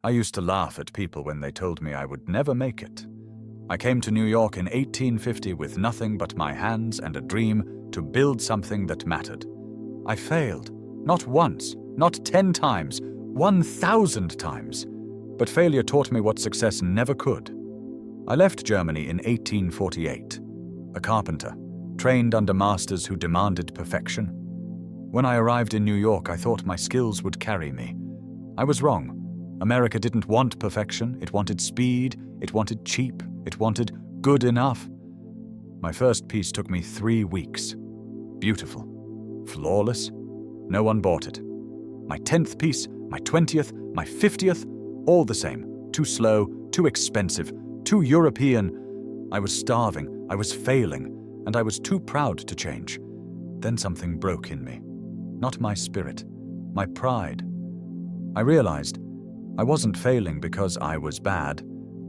I used to laugh at people when they told me I would never make it. I came to New York in 1850 with nothing but my hands and a dream to build something that mattered. I failed, not once, not 10 times, 1,000 times. But failure taught me what success never could. I left Germany in 1848, a carpenter, trained under masters who demanded perfection. When I arrived in New York, I thought my skills would carry me. I was wrong. America didn't want perfection, it wanted speed, it wanted cheap, it wanted good enough. My first piece took me 3 weeks. Beautiful. Flawless. No one bought it. My 10th piece, my 20th, my 50th, all the same. Too slow, too expensive, too European. I was starving, I was failing, and I was too proud to change. Then something broke in me. Not my spirit, my pride. I realized I wasn't failing because I was bad.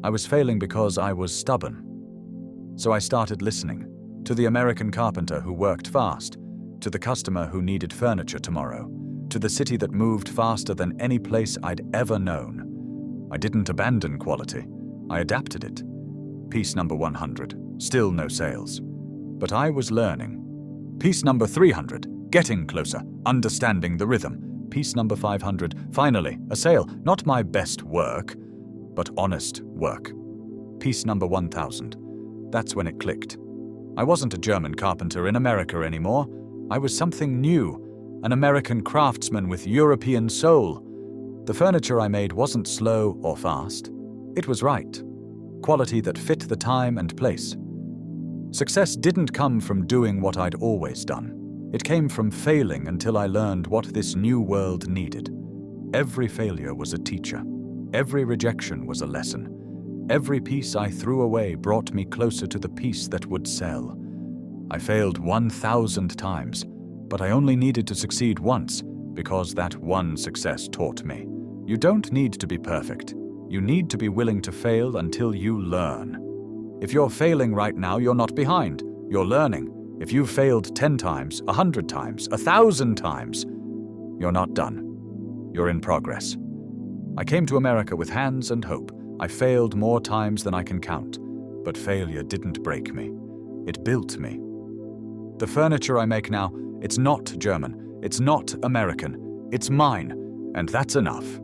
I was failing because I was stubborn. So I started listening to the American carpenter who worked fast, to the customer who needed furniture tomorrow, to the city that moved faster than any place I'd ever known. I didn't abandon quality. I adapted it. Piece number 100, still no sales. But I was learning. Piece number 300, getting closer, understanding the rhythm. Piece number 500, finally, a sale. Not my best work, but honest work. Piece number 1000. That's when it clicked. I wasn't a German carpenter in America anymore. I was something new, an American craftsman with European soul. The furniture I made wasn't slow or fast. It was right. Quality that fit the time and place. Success didn't come from doing what I'd always done. It came from failing until I learned what this new world needed. Every failure was a teacher. Every rejection was a lesson. Every piece I threw away brought me closer to the piece that would sell. I failed 1,000 times, but I only needed to succeed once because that one success taught me. You don't need to be perfect. You need to be willing to fail until you learn. If you're failing right now, you're not behind. You're learning. If you've failed 10 times, 100 times, 1,000 times, you're not done. You're in progress. I came to America with hands and hope. I failed more times than I can count, but failure didn't break me. It built me. The furniture I make now, it's not German, it's not American, it's mine, and that's enough.